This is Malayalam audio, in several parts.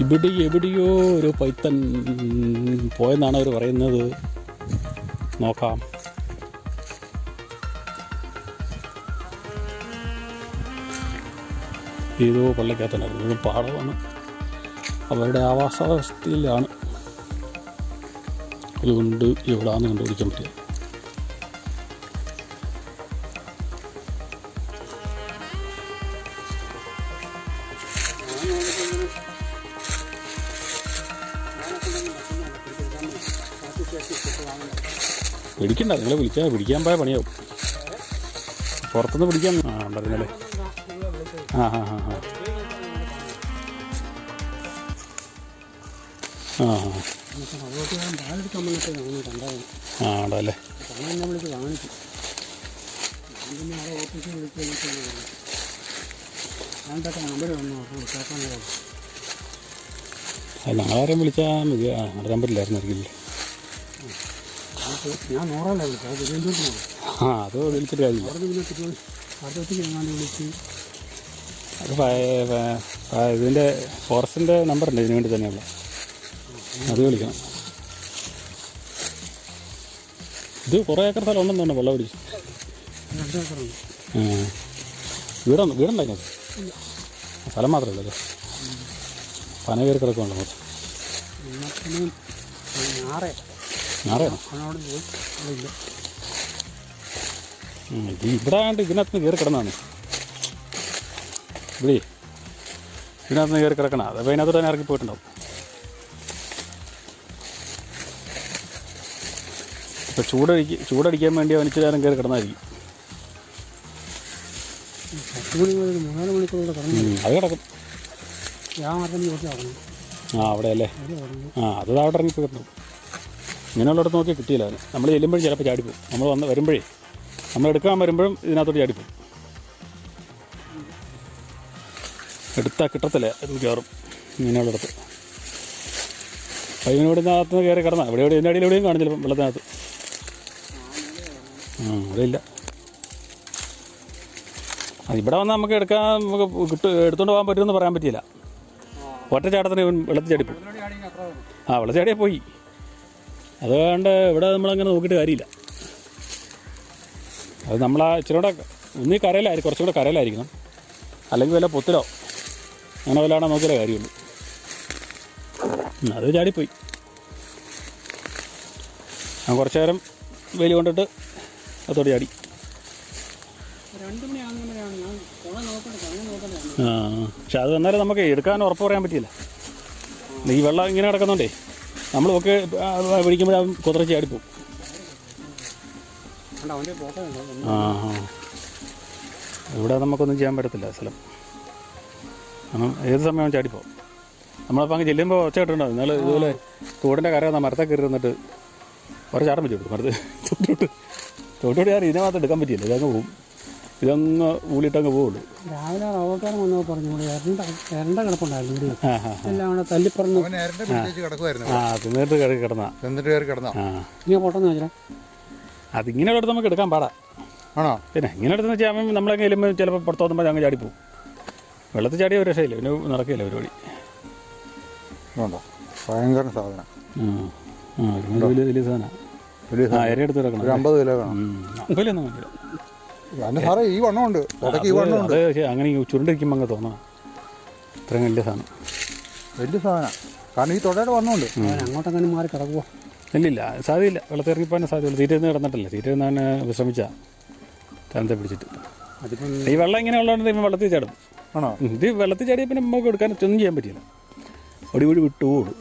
ഇവിടെ എവിടെയോ ഒരു പൈത്തൻ പോയെന്നാണ് അവർ പറയുന്നത്. നോക്കാം. ഏതോ പള്ളിക്കകത്തനായിരുന്നു. ഇത് പാടമാണ്, അവരുടെ ആവാസവ്യവസ്ഥയിലാണ്. അതുകൊണ്ട് എവിടെയാണെന്ന് കണ്ടുപിടിക്കാൻ പറ്റില്ല. പിടിക്കണ്ട, നിങ്ങളെ വിളിച്ചാൽ പിടിക്കാൻ പോയ പണിയാവും. പുറത്തുനിന്ന് പിടിക്കാൻ ഉണ്ടായിരുന്നല്ലേ? ആ ഹാ ഹാ ഹാ ആ ആ ഉണ്ടല്ലേ? ഞങ്ങളാരെയും വിളിച്ചാൽ മതി. നടക്കാൻ പറ്റില്ലായിരുന്നില്ലേ? ഞാൻ നോറല്ലേ വിളിച്ചത്. ആ അത് വിളിച്ചിട്ട് കാര്യമില്ല. അത് ഇതിൻ്റെ ഫോറസ്റ്റിൻ്റെ നമ്പറുണ്ട് ഇതിനു വേണ്ടി തന്നെയുള്ള, അത് വിളിക്കണം. ഇത് കുറേ ഏക്കർ സ്ഥലം ഉണ്ടെന്ന് തന്നെ വെള്ളം പിടിച്ചു. വീടുണ്ടായിരുന്നു സ്ഥലം മാത്രമല്ല അല്ലേ? പന കയറി കിടക്കുന്നുണ്ട് മൊത്തം. ഞാറയാണോ? ഇവിടെ ആണ്ട് ഇതിനകത്ത് കയറി കിടന്നാണ്. ഇവിടെ ഇതിനകത്ത് കയറി കിടക്കണം. അതപ്പോൾ അതിനകത്ത് തന്നെ ഇറങ്ങി പോയിട്ടുണ്ടാവും. ഇപ്പോൾ ചൂടടിക്കാൻ വേണ്ടി അവനിച്ച് നേരം കയറി കിടന്നായിരിക്കും. അത് കിടക്കും. ആ അവിടെ അല്ലേ? ആ അത് അവിടെ ഇറങ്ങി പോയിരുന്നു. ഇങ്ങനെയുള്ളിടത്ത് നോക്കി കിട്ടിയില്ല അവന്. നമ്മൾ ചെല്ലുമ്പോഴും ചിലപ്പോൾ ചാടിപ്പോവും. നമ്മൾ വരുമ്പോഴേ നമ്മൾ എടുക്കാൻ വരുമ്പോഴും ഇതിനകത്തോട്ട് ചാടിപ്പോവും. എടുത്താൽ കിട്ടത്തില്ല കയറും ഇങ്ങനെയുള്ളിടത്ത്. പയ്യനോട് ഇതിനകത്ത് കയറി കിടന്നാൽ ഇവിടെ ഇതിൻ്റെ അടിയിൽ എവിടെയും കാണും ചിലപ്പം വെള്ളത്തിനകത്ത്. അവിടെ ഇല്ല. ഇവിടെ വന്നാൽ നമുക്ക് എടുത്തുകൊണ്ട് പോകാൻ പറ്റുമെന്ന് പറയാൻ പറ്റിയില്ല. ഒറ്റ ചാട്ടത്തിന് വെള്ളത്തിൽ ചാടിപ്പോവും. വെള്ളത്തിൽ ചാടിയാൽ പോയി. അതുകൊണ്ട് ഇവിടെ നമ്മളങ്ങനെ നോക്കിയിട്ട് കാര്യമില്ല. അത് നമ്മളാ ഇച്ചിരി കൂടെ ഒന്നീ കരയിലായിരിക്കും, കുറച്ചും കൂടെ കരയിലായിരിക്കണം. അല്ലെങ്കിൽ വല്ല പൊത്തിലോ അങ്ങനെ വല്ലാണോ നോക്കിയാലേ കാര്യമുള്ളൂ. അത് ചാടിപ്പോയി. ഞാൻ കുറച്ച് നേരം വെയിൽ കൊണ്ടിട്ട് അതോടെ ചാടി. പക്ഷെ അത് വന്നാലും നമുക്ക് എടുക്കാൻ ഉറപ്പ് പറയാൻ പറ്റിയില്ല. ഈ വെള്ളം ഇങ്ങനെ കിടക്കുന്നുണ്ടേ നമ്മൾ ഒക്കെ പിടിക്കുമ്പോഴും കുതിരച്ച് ചാടിപ്പോവും. ഇവിടെ നമുക്കൊന്നും ചെയ്യാൻ പറ്റത്തില്ല സ്ഥലം. കാരണം ഏത് സമയവും ചാടിപ്പോവും. നമ്മളപ്പോൾ അങ്ങ് ചെല്ലുമ്പോൾ ഒച്ച കേട്ടിട്ടുണ്ടാവും. എന്നാൽ ഇതുപോലെ തോടിൻ്റെ കര മരത്തെ കയറി നിന്നിട്ട് കുറേ ചാടം വെച്ചു കൊടുക്കും. മരത്ത് തോട്ടോട്ട് ചാടി ഇതിനെ മാത്രം എടുക്കാൻ പറ്റിയില്ല. ഇതങ്ങ് പോവും. ഇതങ്ങ് ഊളിയിട്ടങ്ങ് പോവുള്ളൂ. രാവിലെ റോബോക്കാരൻ വന്നപ്പോൾ പറഞ്ഞു എരണ്ട കിടപ്പുണ്ടായിരുന്നു. എല്ലാം കൂടെ തല്ലിപ്പറഞ്ഞു. തിന്നിട്ട് കയറി കിടന്നാ ഇങ്ങനെ പൊട്ടെന്ന് വെച്ചാൽ അതിങ്ങനെയുള്ളടത്ത് നമുക്ക് എടുക്കാൻ പാടാ. ആണോ? പിന്നെ ഇങ്ങനെ എടുത്തെന്ന് വെച്ചാൽ നമ്മളെ ചെല്ലുമ്പോൾ ചിലപ്പോൾ പുറത്ത് നോക്കുമ്പോൾ ഞങ്ങൾ ചാടിപ്പോവും. വെള്ളത്തിൽ ചാടിയ ഒരു രക്ഷയില്ല, പിന്നെ നടക്കില്ല പരിപാടി. ഭയങ്കര സാധനം. വലിയ സാധനം. ഇര എടുത്ത് കിടക്കണം. 50 കിലോ കാണും. ഈ വണ്ണമുണ്ട്. അങ്ങനെ ചുരുണ്ടിരിക്കുമ്പോൾ അങ്ങ് തോന്നണം ഇത്രയും വലിയ സാധനം. കാരണം ഈ തൊടയുടെ വണ്ണമുണ്ട്. അങ്ങോട്ടങ്ങനെ മാറി കിടക്കുമോ? ഇല്ലില്ല, സാധ്യതയില്ല. വെള്ളത്തിൽ ഇറങ്ങിപ്പോകാൻ സാധ്യതയില്ല. തീറ്റന്ന് കിടന്നിട്ടില്ല. തീറ്റന്ന് തന്നെ വിശ്രമിച്ചാൽ തലത്തെ പിടിച്ചിട്ട്. ഈ വെള്ളം ഇങ്ങനെ ഉള്ളതുകൊണ്ട് ഇപ്പം വെള്ളത്തിൽ ചാടും. ആണോ? ഇത് വെള്ളത്തിൽ ചാടിയാൽ പിന്നെ നമുക്ക് എടുക്കാൻ ഒന്നും ചെയ്യാൻ പറ്റില്ല. ഒടി വിട്ടുപോകും.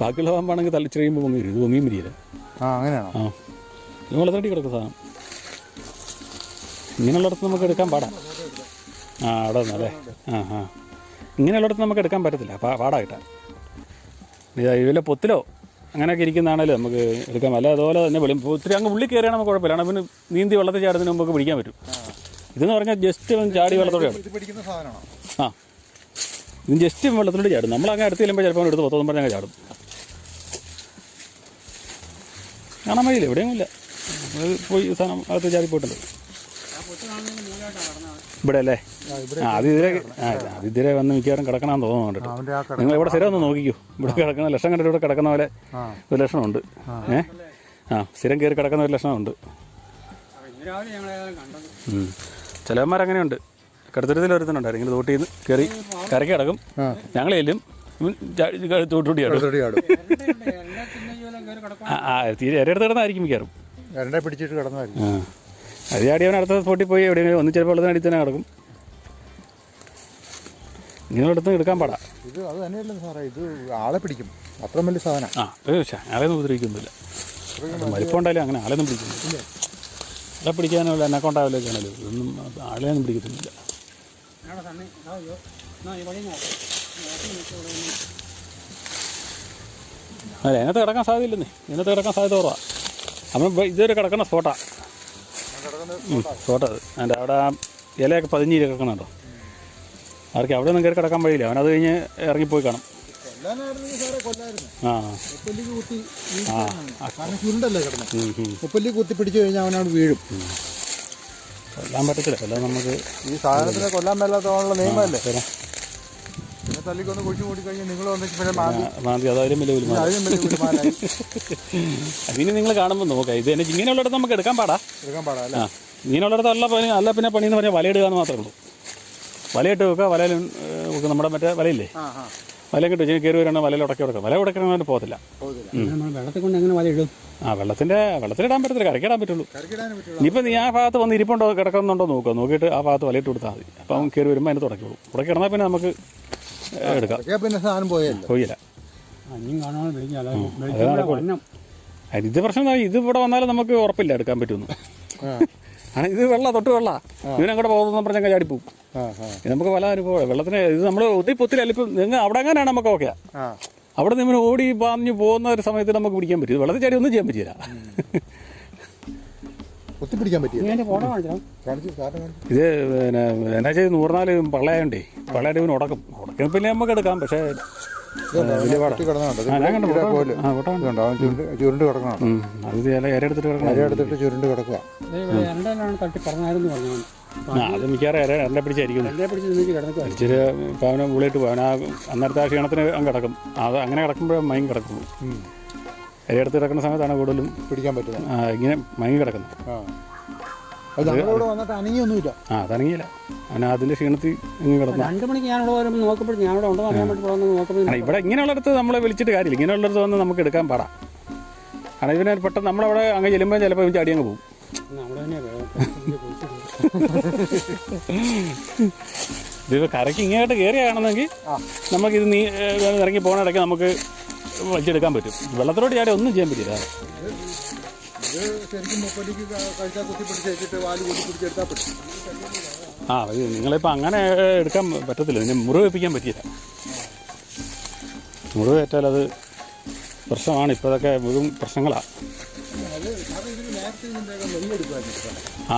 ബാക്കിയുള്ള പാമ്പാണെങ്കിൽ തളിച്ച് കഴിയുമ്പോൾ പൊങ്ങി വരും. ഇത് പൊങ്ങിയും വരില്ല. അങ്ങനെയാണോ? ഇത് വെള്ളത്തടി കിടക്കുന്ന സാധനം. ഇങ്ങനെയുള്ളിടത്ത് നമുക്ക് എടുക്കാൻ പാടാം. അവിടെ നിന്നല്ലേ? ഇങ്ങനെയുള്ളിടത്ത് നമുക്ക് എടുക്കാൻ പറ്റത്തില്ല. പാടായിട്ടാണ്. ഇതുപോലെ പൊത്തിലോ അങ്ങനെയൊക്കെ ഇരിക്കുന്നതാണല്ലോ നമുക്ക് എടുക്കാം. അല്ല അതുപോലെ തന്നെ ഒത്തിരി അങ്ങ് ഉള്ളിൽ കയറിയാണ് നമുക്ക് കുഴപ്പമില്ല. കാരണം പിന്നെ നീന്തി വെള്ളത്തിൽ ചാടുന്നതിന് നമുക്ക് പിടിക്കാൻ പറ്റും. ഇതെന്ന് പറഞ്ഞാൽ ജസ്റ്റ് ചാടി വെള്ളത്തോടെ ചാടും. ആ, ഇത് ജസ്റ്റ് വെള്ളത്തിലോട്ട് ചാടും. നമ്മളങ്ങനെ അടുത്ത് ചെല്ലുമ്പോൾ ചിലപ്പോൾ എടുത്ത് പൊത്തോന്നും പറഞ്ഞാൽ ചാടും. കാണാൻ വഴിയില്ല, എവിടെയൊന്നുമില്ല. നമ്മൾ പോയി സാധനം അകത്ത് ചാടി പോയിട്ടുണ്ട്. ഇവിടെ അല്ലേ? അതിതിരെ വന്ന് മിക്കവാറും കിടക്കണമെന്ന് തോന്നുന്നു കണ്ടിട്ട്. നിങ്ങൾ ഇവിടെ സ്ഥിരം ഒന്ന് നോക്കിക്കോ. ഇവിടെ കിടക്കുന്ന ലക്ഷം കണ്ടിട്ട് ഇവിടെ കിടക്കുന്ന പോലെ ഒരു ലക്ഷണമുണ്ട്. സ്ഥിരം കയറി കിടക്കുന്ന ഒരു ലക്ഷണമുണ്ട്. ചിലവന്മാരങ്ങനെയുണ്ട്. കടുത്തരത്തിൽ ഒരുത്തനുണ്ടായിരുന്നു. ഇങ്ങനെ തോട്ടിൽ നിന്ന് കയറി കരയ്ക്ക് കിടക്കും. ഞങ്ങൾ ചെല്ലും തൂട്ടി ആടും. തീരെ ഇരടുത്ത് കിടന്നായിരിക്കും മിക്കാറും. പിടിച്ചിട്ട് കിടന്നായിരിക്കും. അത് ചാടിയവൻ അടുത്ത സ്പോട്ടിൽ പോയി എവിടെയെങ്കിലും ഒന്ന് ചിലപ്പോൾ വെള്ളത്തിനടിയിൽ തന്നെ കിടക്കും. ഇങ്ങനെടുത്ത് എടുക്കാൻ പാടാ. ഇത് അത് തന്നെയല്ലേ സാറേ, ഇത് ആളെ പിടിക്കും. അത്ര വലിയ സാധനം. ആളെയൊന്നും ഉപദ്രവിക്കുന്നില്ല. വലിപ്പം ഉണ്ടായാലും അങ്ങനെ ആളെയൊന്നും പിടിക്കുന്നില്ല. ആളെ പിടിക്കാനുള്ള എന്നെ കൊണ്ടാവില്ലൊക്കെ ആണല്ലോ. ഇതൊന്നും ആളെയൊന്നും പിടിക്കത്തില്ല. അല്ല, ഇതിനകത്ത് കിടക്കാൻ സാധ്യതയില്ലെന്നേ. ഇതിനകത്ത് കിടക്കാൻ സാധ്യത കുറവാണ്. അപ്പം ഇതൊരു കിടക്കുന്ന സ്പോട്ടാണ്. സ്പോട്ടത് അതിൻ്റെ അവിടെ ആ ഇലയൊക്കെ പതിഞ്ഞ് കിടക്കണുണ്ടോ. ആർക്കും അവിടെ ഒന്നും കയറി കിടക്കാൻ വഴിയില്ല. അവനത് കഴിഞ്ഞ് ഇറങ്ങിപ്പോയി കാണും. കുത്തി പിടിച്ചു കഴിഞ്ഞാൽ അവനോട് വീഴും. കൊല്ലാൻ പറ്റത്തില്ല. കൊല്ലാൻ നമുക്ക് ഈ സാധനത്തിനെ കൊല്ലാൻ മേലാത്തോളം നിയമമല്ലേ. പിന്നെ തല്ലിക്കൊന്ന് കുഴിച്ചു കൂടി കഴിഞ്ഞാൽ നിങ്ങൾ മാന്തി അതായാലും വലിയ അതിന് നിങ്ങൾ കാണുമ്പോൾ നോക്കാം. ഇത് തന്നെ ഇങ്ങനെയുള്ളിടത്ത് നമുക്ക് എടുക്കാൻ പാടാ. ഇങ്ങനെയുള്ളിടത്ത് അല്ല പിന്നെ പണിയെന്ന് പറഞ്ഞാൽ വലയിടുക എന്ന് മാത്രമേ ഉള്ളൂ. വലയിട്ട് വെക്കുക. വലയിൽ നമ്മുടെ മറ്റേ വലയില്ലേ, വലയും കിട്ടും. ഇങ്ങനെ കയറി വരണം. വലയിൽ ഉടക്കി കൊടുക്കാം. വല ഉടക്കണമെന്ന് പോകത്തില്ല. വെള്ളത്തിൽ കൊണ്ട് എങ്ങനെ വല ഇടും? വെള്ളത്തിലിടാൻ പറ്റത്തില്ല. കരക്കിടാൻ പറ്റുള്ളൂ. ഇനിയിപ്പോൾ നീ ആ ഭാഗത്ത് വന്ന് ഇരിപ്പുണ്ടോ കിടക്കുന്നുണ്ടോ നോക്കുക. നോക്കിയിട്ട് ആ ഭാഗത്ത് വലയിട്ട് കൊടുത്താൽ മതി. അപ്പോൾ അവൻ കയറി വരുമ്പോൾ അതിന് തുടക്കിയുള്ളൂ. ഉടക്കി കിടന്നാൽ പിന്നെ നമുക്ക് എടുക്കാം. പിന്നെ സാധനം പോയില്ല. ഇത് പ്രശ്നം ഇത് ഇവിടെ വന്നാലും നമുക്ക് ഉറപ്പില്ല എടുക്കാൻ പറ്റുമെന്ന്. ഇത് തൊട്ട് വെള്ള ഇവനങ്ങോട്ട് പോകുന്ന പറഞ്ഞാൽ ചാടിപ്പോവും. നമുക്ക് പല അനുഭവം വെള്ളത്തിന്. ഇത് നമ്മൾ ഒത്തിരി അല്ലിപ്പം നിങ്ങൾ അവിടെ അങ്ങനെയാണ് നമുക്ക് ഓക്കെ. അവിടെ നിന്ന് ഓടി പാഞ്ഞു പോകുന്ന ഒരു സമയത്ത് നമുക്ക് പിടിക്കാൻ പറ്റും. വെള്ളത്തിൽ ചാടി ഒന്നും ചെയ്യാൻ പറ്റില്ല. ഇത് പിന്നെ എന്നാ ചെയ്ത് 104 പള്ളയായോണ്ടേ പള്ളയുടെ ഇവന് ഉടക്കും. പിന്നെ നമുക്ക് എടുക്കാം. പക്ഷേ വലിയ പാടാ. ചുരുണ്ട് കിടക്കണം. അത് ഇരയെടുത്തിട്ട് ചുരുണ്ട് കിടക്കുക. അത് മിക്കവാറും എന്നെ പിടിച്ചായിരിക്കും. ഇച്ചിരി ഇപ്പം അവനെ ഉള്ളിട്ട് പോയി. അവൻ അന്നേരത്തെ ആ ക്ഷീണത്തിന് അങ്ങ് കിടക്കും. അത് അങ്ങനെ കിടക്കുമ്പോഴേ മയങ്ങി കിടക്കുള്ളൂ. ഇരയെടുത്ത് കിടക്കുന്ന സമയത്താണ് കൂടുതലും പിടിക്കാൻ പറ്റുന്നത്. ഇങ്ങനെ മയങ്ങി കിടക്കുന്നത്. അനങ്ങിയൊന്നുമില്ല. അതനങ്ങിയില്ല. അവൻ അതിൻ്റെ ക്ഷീണത്തിൽ ഇങ്ങനെ കിടന്നു. 2 മണിക്ക് ഞാനിവിടെ വരുമ്പോൾ നോക്കുമ്പോൾ ഞാനിവിടെ ഉണ്ടോ അറിയാൻ വേണ്ടി നോക്കുമ്പോൾ ഇവിടെ ഇങ്ങനെയുള്ളിടത്ത് നമ്മളെ വിളിച്ചിട്ട് കാര്യമില്ല. ഇങ്ങനെയുള്ളിടത്ത് വന്ന് നമുക്ക് എടുക്കാൻ പാടാം. കാരണം ഇതിനെ പെട്ടെന്ന് നമ്മളവിടെ അങ്ങ് ചെല്ലുമ്പോൾ ചിലപ്പോൾ ഇവൻ ചാടി അങ്ങ് പോകും. ഇത് കരയ്ക്ക് ഇങ്ങോട്ട് കയറിയാണെന്നെങ്കിൽ നമുക്കിത് ഇറങ്ങി പോകണ ഇടയ്ക്ക് നമുക്ക് വലിച്ചെടുക്കാൻ പറ്റും. വെള്ളത്തിലോട്ട് ചാടി ഒന്നും ചെയ്യാൻ പറ്റില്ല. ഇത് നിങ്ങളിപ്പോൾ അങ്ങനെ എടുക്കാൻ പറ്റത്തില്ല. ഇതിന് മുറിവ് വെപ്പിക്കാൻ പറ്റിയില്ല. മുറിവ് ഏറ്റാൽ അത് പ്രശ്നമാണ്. ഇപ്പോൾ ഇതൊക്കെ മുഴുവൻ പ്രശ്നങ്ങളാണ്.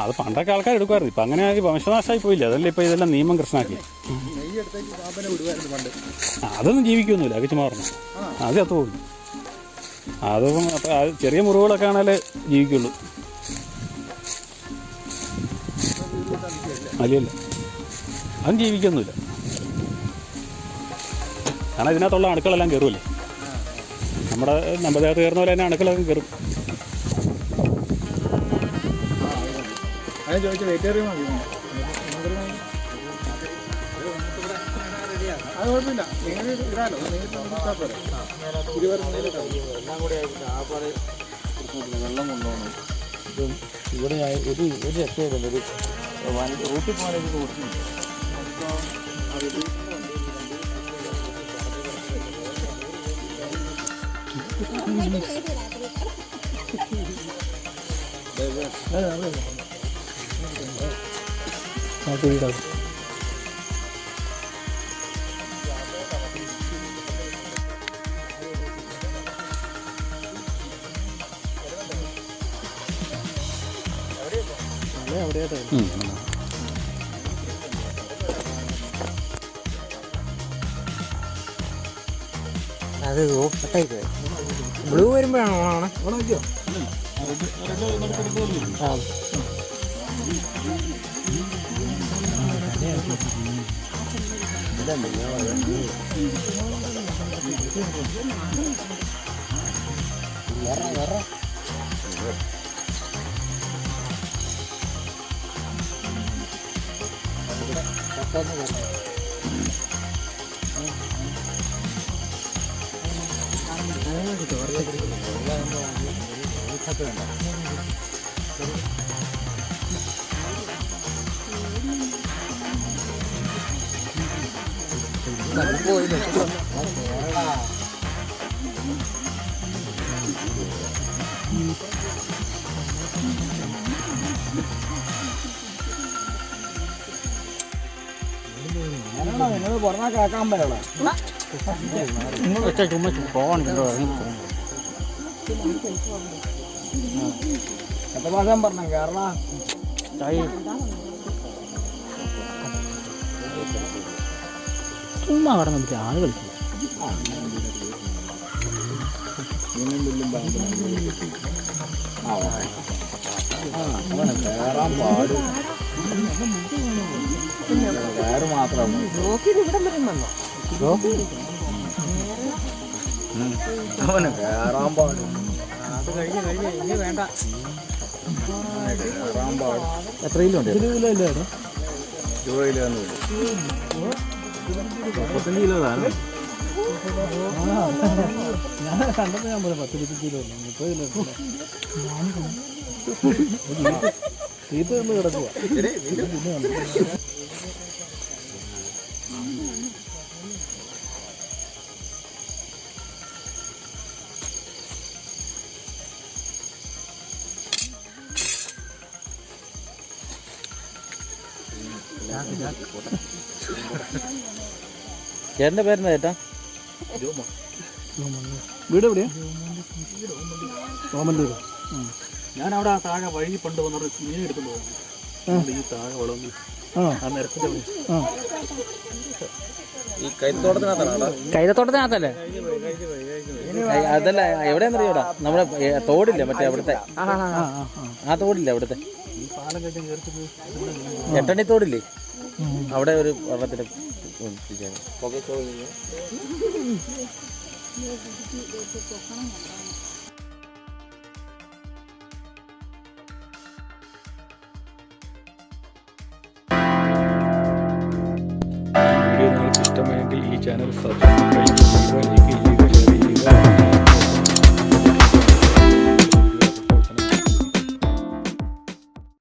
അത് പണ്ടൊക്കെ ആൾക്കാർ എടുക്കുമായിരുന്നു. ഇപ്പം അങ്ങനെ വംശനാശമായി പോയില്ല. അതല്ലേ ഇപ്പോൾ ഇതെല്ലാം നിയമം കൃഷ്ണാക്കി. അതൊന്നും ജീവിക്കൊന്നുമില്ല. അകച്ച് മാറണം. അത് ചത്തുപോകും. അതും ചെറിയ മുറിവുകളൊക്കെ ആണേലേ ജീവിക്കുള്ളൂ. അല്ലല്ല, അതും ജീവിക്കൊന്നുമില്ല. കാരണം ഇതിനകത്തുള്ള അണുക്കളെല്ലാം കയറുമല്ലേ. നമ്മുടെ ദേഹത്ത് കയറുന്ന പോലെ തന്നെ അണുക്കളൊക്കെ കയറും. അത് കുഴപ്പമില്ല. നിങ്ങൾ ഇടാലോ. വെള്ളം കൊണ്ടുപോകണം. ഇതും ഇവിടെ ഒരു രക്ഷയില്ല. ഒരു റൂട്ടിൽ പോകാനൊക്കെ കൊടുക്കുന്നുണ്ട്. അത് കട്ടായി പോയി. ബ്ലൂ വരുമ്പോഴാണോ ഓണാണ്? നിങ്ങൾ പറഞ്ഞാൽ കേൾക്കാൻ പറ്റണം. ചുമ്മാ പോകണം. എത്ര മാസം പറഞ്ഞു കേരള ചുമ്മാ കടന്നു പറ്റിയ ആള് കളിക്കും. കയറാൻ പാട് വേറെ മാത്രം അവന് കയറാൻ പാട്. അത് കഴിഞ്ഞ് ഇനി വേണ്ട. കയറാൻ പാട്. എത്ര കിലോ ഉണ്ട്? 20 കിലോ ഇല്ല. 20 കിലോ 35 കിലോ ആണ്. ഞാൻ കണ്ടപ്പോൾ ഞാൻ പോലെ 10 കിലോ 30 കിലോ തീറ്റ ഒന്ന് കിടക്കുക. ചേട്ടൻ്റെ പേരെന്താ ചേട്ടാ? വീട് എവിടെയാ? ഓമല്ലൂര്. ഞാനവിടെ ആ താഴെ വഴി പണ്ട് വന്നിട്ട് മീൻ എടുത്തുകൊണ്ട് പോകുന്നു. ഈ താഴെ വളർന്നു ഈ കൈതത്തോട്ടത്തിനകത്തല്ലേ? അതല്ല, എവിടെയാന്നറിയോടാ? നമ്മുടെ തോടില്ല, മറ്റേ അവിടുത്തെ ആ തോടില്ല, അവിടുത്തെ എട്ടണി തോടില്ലേ, അവിടെ ഒരു വെള്ളത്തിന് വീഡിയോ നിങ്ങൾക്ക് ഇഷ്ടമായെങ്കിൽ ഈ ചാനൽ സബ്സ്ക്രൈബ് ചെയ്യുക, ലൈക്ക് ചെയ്യുക, ഷെയർ ചെയ്യുക.